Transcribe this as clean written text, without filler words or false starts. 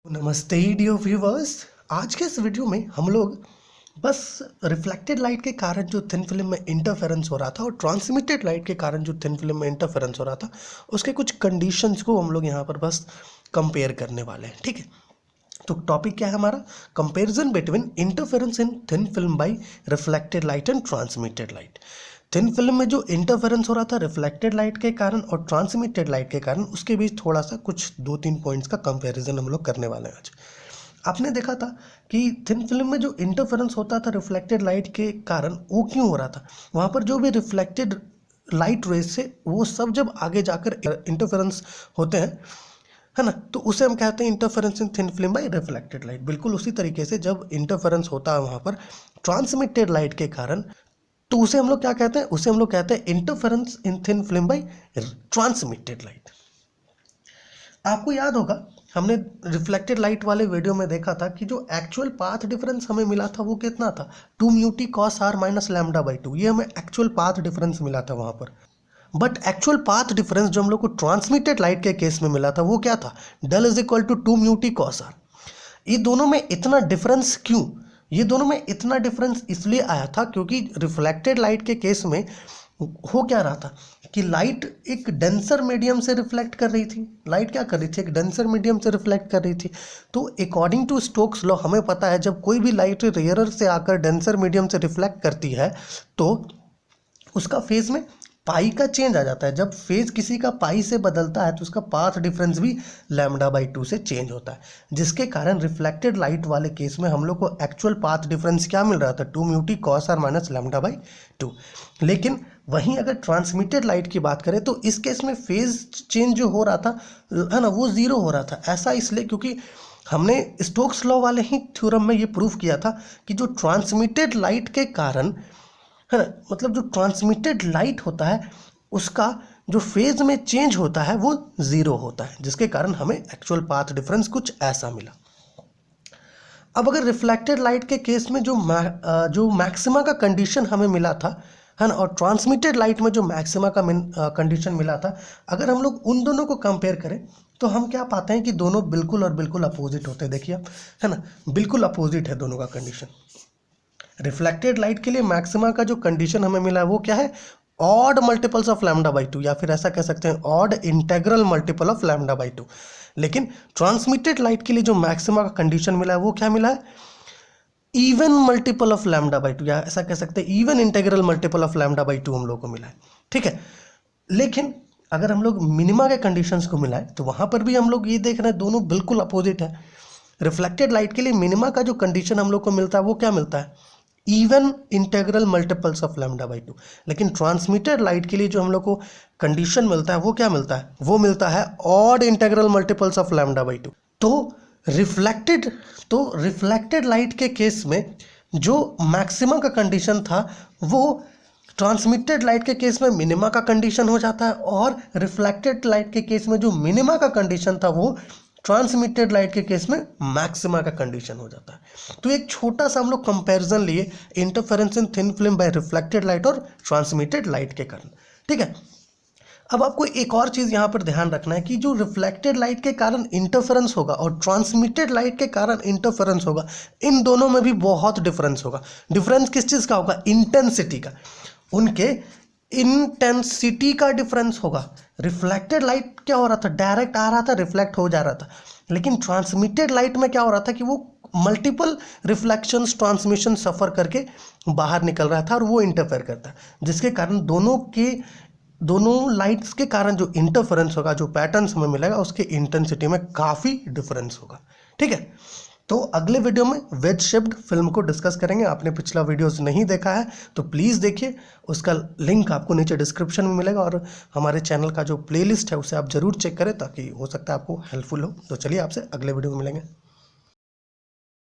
नमस्ते dear viewers. आज के इस वीडियो में हम लोग बस रिफ्लेक्टेड लाइट के कारण जो थिन फिल्म में इंटरफेरेंस हो रहा था और ट्रांसमिटेड लाइट के कारण जो थिन फिल्म में इंटरफेरेंस हो रहा था उसके कुछ कंडीशंस को हम लोग यहाँ पर बस कंपेयर करने वाले हैं। ठीक है, तो टॉपिक क्या है हमारा? Comparison between interference in thin film bye reflected light and transmitted light. Thin film में जो इंटरफेरेंस हो रहा था रिफ्लेक्टेड लाइट के कारण और ट्रांसमिटेड लाइट के कारण, उसके बीच थोड़ा सा कुछ 2-3 पॉइंट्स का कंपैरिजन हम लोग करने वाले हैं आज। आपने देखा था कि थिन फिल्म में जो इंटरफेरेंस होता था रिफ्लेक्टेड लाइट के कारण, वो क्यों हो रहा था? वहाँ पर जो भी रिफ्लेक्टेड लाइट रेज से वो सब जब आगे जाकर इंटरफेरेंस होते हैं, है ना, तो उसे हम कहते हैं इंटरफेरेंस इन thin film bye reflected light. बिल्कुल उसी तरीके से जब इंटरफेरेंस होता है वहाँ पर ट्रांसमिटेड लाइट के कारण, तो उसे हम लोग क्या कहते हैं? उसे हम लोग कहते हैं इंटरफेरेंस इन thin film bye transmitted light. आपको याद होगा हमने रिफ्लेक्टेड लाइट वाले वीडियो में देखा था कि जो एक्चुअल पाथ डिफरेंस हमें मिला था वो कितना था? 2 mu T cos R minus lambda by 2। ये हमें एक्चुअल पाथ डिफरेंस मिला था वहाँ पर। बट एक्चुअल पाथ डिफरेंस जो हम लोग को ट्रांसमिटेड लाइट के केस में मिला था वो क्या था? Del is equal to 2 mu T cos R. ये दोनों में इतना डिफरेंस क्यों? ये दोनों में इतना डिफरेंस इसलिए आया था क्योंकि रिफ्लेक्टेड लाइट के केस में हो क्या रहा था कि लाइट एक डेंसर मीडियम से रिफ्लेक्ट कर रही थी। लाइट क्या कर रही थी? एक डेंसर मीडियम से रिफ्लेक्ट कर रही थी। तो अकॉर्डिंग टू स्टोक्स लॉ हमें पता है जब कोई भी लाइट रेयरर से आकर डेंसर मीडियम से रिफ्लेक्ट करती है तो उसका फेज में पाई का चेंज आ जाता है। जब फेज किसी का पाई से बदलता है तो उसका पाथ डिफरेंस भी लैम्डा बाई 2 से चेंज होता है, जिसके कारण रिफ्लेक्टेड लाइट वाले केस में हम लोग को एक्चुअल पाथ डिफरेंस क्या मिल रहा था? 2 mu T cos R minus lambda by 2। लेकिन वहीं अगर ट्रांसमिटेड लाइट की बात करें तो इस केस में फेज चेंज जो हो रहा था, है ना, वो ज़ीरो हो रहा था। ऐसा इसलिए क्योंकि हमने स्टोक्स लॉ वाले ही थ्योरम में ये प्रूव किया था कि जो ट्रांसमिटेड लाइट के कारण, है ना, मतलब जो ट्रांसमिटेड लाइट होता है उसका जो फेज में चेंज होता है वो ज़ीरो होता है, जिसके कारण हमें एक्चुअल पाथ डिफरेंस कुछ ऐसा मिला। अब अगर रिफ्लेक्टेड लाइट के केस में जो मैक्सिमा का कंडीशन हमें मिला था, है ना, और ट्रांसमिटेड लाइट में जो मैक्सिमा का कंडीशन मिला था, अगर हम लोग उन दोनों को कंपेयर करें तो हम क्या पाते हैं कि दोनों बिल्कुल और बिल्कुल अपोजिट होते हैं। देखिए आप, है ना, बिल्कुल अपोजिट है दोनों का कंडीशन। रिफ्लेक्टेड लाइट के लिए मैक्सिमा का जो कंडीशन हमें मिला है वो क्या है? Odd multiples of lambda by 2, या फिर ऐसा कह सकते हैं odd integral multiple of lambda by 2। लेकिन ट्रांसमिटेड लाइट के लिए जो मैक्सिमा का कंडीशन मिला है वो क्या मिला है? Even multiple of lambda by 2, या ऐसा कह सकते हैं even integral multiple of lambda by 2 हम लोग को मिला है। ठीक है, लेकिन अगर हम लोग मिनिमा के कंडीशंस को मिलाएं तो वहां पर भी हम लोग ये देख रहे हैं दोनों बिल्कुल अपोजिट है। रिफ्लेक्टेड लाइट के लिए मिनिमा का जो कंडीशन हम लोग को मिलता है वो क्या मिलता है? Even integral multiples of lambda by 2। लेकिन ट्रांसमिटेड लाइट के लिए जो हम लोग को कंडीशन मिलता है वो क्या मिलता है? वो मिलता है odd integral multiples of lambda by 2। तो रिफ्लेक्टेड लाइट के केस में जो मैक्सिमम का कंडीशन था वो ट्रांसमिटेड लाइट के केस में मिनिमा का कंडीशन हो जाता है, और रिफ्लेक्टेड लाइट के केस में जो मिनिमा का कंडीशन था वो ट्रांसमिटेड लाइट के केस में मैक्सिमा का कंडीशन हो जाता है। तो एक छोटा सा हम लोग कंपैरिजन लिए इंटरफेरेंस इन thin film bye reflected light और ट्रांसमिटेड लाइट के कारण। ठीक है, अब आपको एक और चीज़ यहाँ पर ध्यान रखना है कि जो रिफ्लेक्टेड लाइट के कारण इंटरफेरेंस होगा और ट्रांसमिटेड लाइट के कारण इंटरफेरेंस होगा, इन दोनों में भी बहुत डिफरेंस होगा। डिफरेंस किस चीज़ का होगा? इंटेंसिटी का। उनके इंटेंसिटी का डिफरेंस होगा। रिफ्लेक्टेड लाइट क्या हो रहा था? डायरेक्ट आ रहा था, रिफ्लेक्ट हो जा रहा था। लेकिन ट्रांसमिटेड लाइट में क्या हो रहा था कि वो मल्टीपल रिफ्लेक्शंस ट्रांसमिशन सफ़र करके बाहर निकल रहा था और वो इंटरफेयर करता है, जिसके कारण दोनों लाइट्स के कारण जो इंटरफेरेंस होगा, जो पैटर्न्स हमें मिलेगा, उसके इंटेंसिटी में काफ़ी डिफरेंस होगा। ठीक है, तो अगले वीडियो में वेज शेप्ड फिल्म को डिस्कस करेंगे। आपने पिछला वीडियोस नहीं देखा है तो प्लीज़ देखिए, उसका लिंक आपको नीचे डिस्क्रिप्शन में मिलेगा, और हमारे चैनल का जो प्लेलिस्ट है उसे आप ज़रूर चेक करें ताकि हो सकता है आपको हेल्पफुल हो। तो चलिए आपसे अगले वीडियो में मिलेंगे।